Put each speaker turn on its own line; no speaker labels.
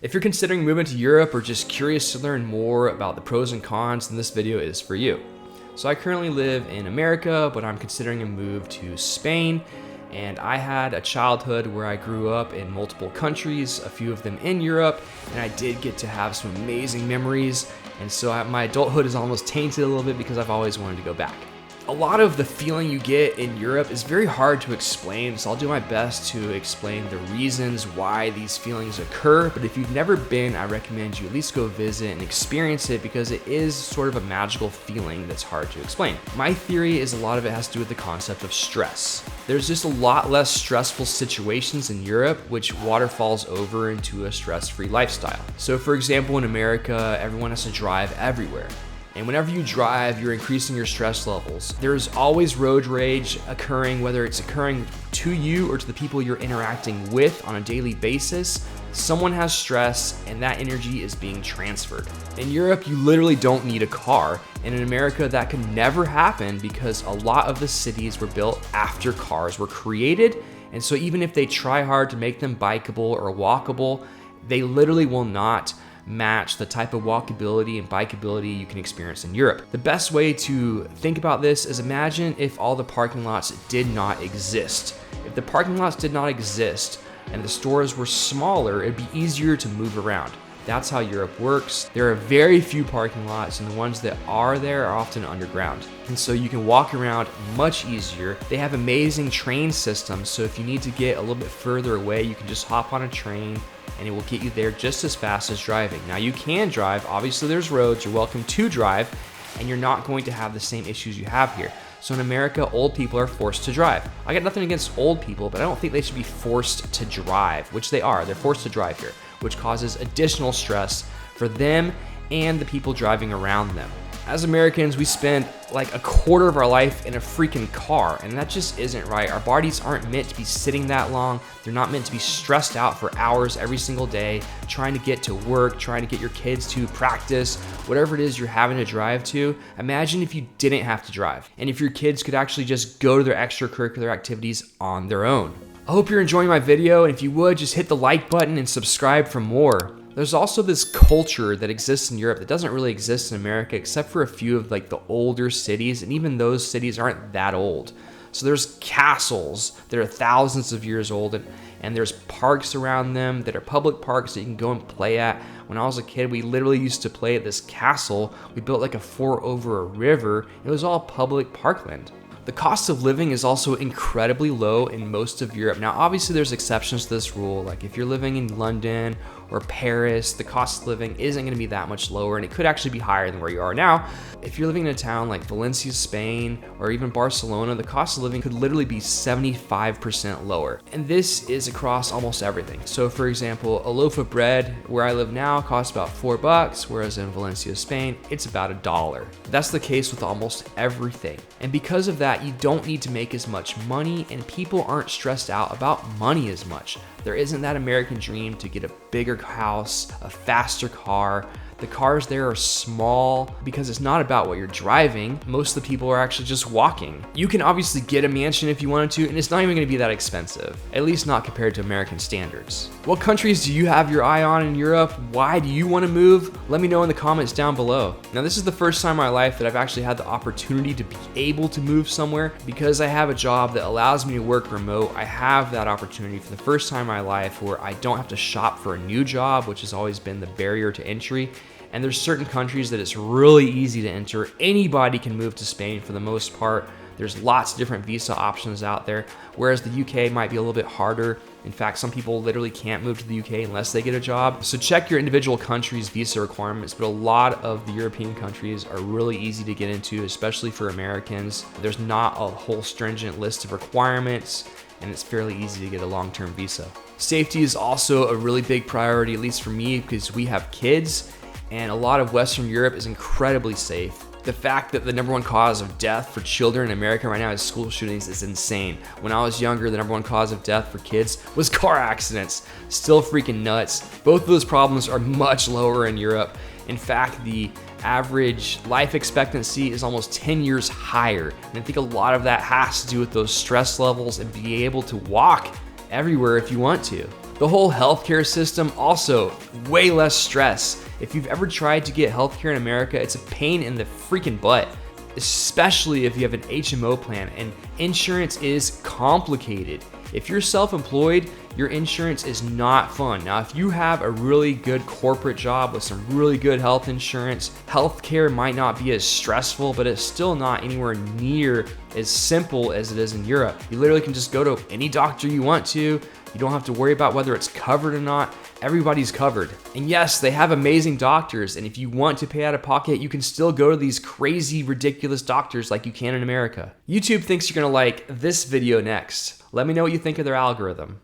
If you're considering moving to Europe or just curious to learn more about the pros and cons, then this video is for you. So I currently live in America, but I'm considering a move to Spain. And I had a childhood where I grew up in multiple countries, a few of them in Europe, and I did get to have some amazing memories. And so my adulthood is almost tainted a little bit because I've always wanted to go back. A lot of the feeling you get in Europe is very hard to explain, so I'll do my best to explain the reasons why these feelings occur. But if you've never been, I recommend you at least go visit and experience it because it is sort of a magical feeling that's hard to explain. My theory is a lot of it has to do with the concept of stress. There's just a lot less stressful situations in Europe, which waterfalls over into a stress-free lifestyle. So for example, in America, everyone has to drive everywhere. And whenever you drive, you're increasing your stress levels. There's always road rage occurring, whether it's occurring to you or to the people you're interacting with on a daily basis. Someone has stress and that energy is being transferred. In Europe, you literally don't need a car. And in America, that could never happen because a lot of the cities were built after cars were created. And so even if they try hard to make them bikeable or walkable, they literally will not match the type of walkability and bikeability you can experience in Europe. The best way to think about this is imagine if all the parking lots did not exist. If the parking lots did not exist and the stores were smaller, it'd be easier to move around. That's how Europe works. There are very few parking lots, and the ones that are there are often underground. And so you can walk around much easier. They have amazing train systems, so if you need to get a little bit further away, you can just hop on a train and it will get you there just as fast as driving. Now you can drive, obviously there's roads, you're welcome to drive, and you're not going to have the same issues you have here. So in America, old people are forced to drive. I got nothing against old people, but I don't think they should be forced to drive, which they are. They're forced to drive here, which causes additional stress for them and the people driving around them. As Americans, we spend like a quarter of our life in a freaking car, and that just isn't right. Our bodies aren't meant to be sitting that long. They're not meant to be stressed out for hours every single day, trying to get to work, trying to get your kids to practice, whatever it is you're having to drive to. Imagine if you didn't have to drive, and if your kids could actually just go to their extracurricular activities on their own. I hope you're enjoying my video, and if you would, just hit the like button and subscribe for more. There's also this culture that exists in Europe that doesn't really exist in America except for a few of like the older cities, and even those cities aren't that old. So there's castles that are thousands of years old, and there's parks around them that are public parks that you can go and play at. When I was a kid, we literally used to play at this castle. We built like a fort over a river. It was all public parkland. The cost of living is also incredibly low in most of Europe. Now, obviously there's exceptions to this rule. Like if you're living in London or Paris, the cost of living isn't gonna be that much lower, and it could actually be higher than where you are now. If you're living in a town like Valencia, Spain, or even Barcelona, the cost of living could literally be 75% lower. And this is across almost everything. So for example, a loaf of bread where I live now costs about $4, whereas in Valencia, Spain, it's about $1. That's the case with almost everything. And because of that, you don't need to make as much money, and people aren't stressed out about money as much. There isn't that American dream to get a bigger house, a faster car. The cars there are small because it's not about what you're driving. Most of the people are actually just walking. You can obviously get a mansion if you wanted to, and it's not even gonna be that expensive, at least not compared to American standards. What countries do you have your eye on in Europe? Why do you wanna move? Let me know in the comments down below. Now, this is the first time in my life that I've actually had the opportunity to be able to move somewhere. Because I have a job that allows me to work remote, I have that opportunity for the first time in my life where I don't have to shop for a new job, which has always been the barrier to entry. And there's certain countries that it's really easy to enter. Anybody can move to Spain for the most part. There's lots of different visa options out there, whereas the UK might be a little bit harder. In fact, some people literally can't move to the UK unless they get a job. So check your individual country's visa requirements, but a lot of the European countries are really easy to get into, especially for Americans. There's not a whole stringent list of requirements, and it's fairly easy to get a long-term visa. Safety is also a really big priority, at least for me, because we have kids, and a lot of Western Europe is incredibly safe. The fact that the #1 cause of death for children in America right now is school shootings is insane. When I was younger, the #1 cause of death for kids was car accidents. Still freaking nuts. Both of those problems are much lower in Europe. In fact, the average life expectancy is almost 10 years higher. And I think a lot of that has to do with those stress levels and being able to walk everywhere if you want to. The whole healthcare system also way less stress. If you've ever tried to get healthcare in America, it's a pain in the freaking butt, especially if you have an HMO plan, and insurance is complicated. If you're self-employed, your insurance is not fun. Now, if you have a really good corporate job with some really good health insurance, healthcare might not be as stressful, but it's still not anywhere near as simple as it is in Europe. You literally can just go to any doctor you want to. You don't have to worry about whether it's covered or not. Everybody's covered. And yes, they have amazing doctors, and if you want to pay out of pocket, you can still go to these crazy, ridiculous doctors like you can in America. YouTube thinks you're gonna like this video next. Let me know what you think of their algorithm.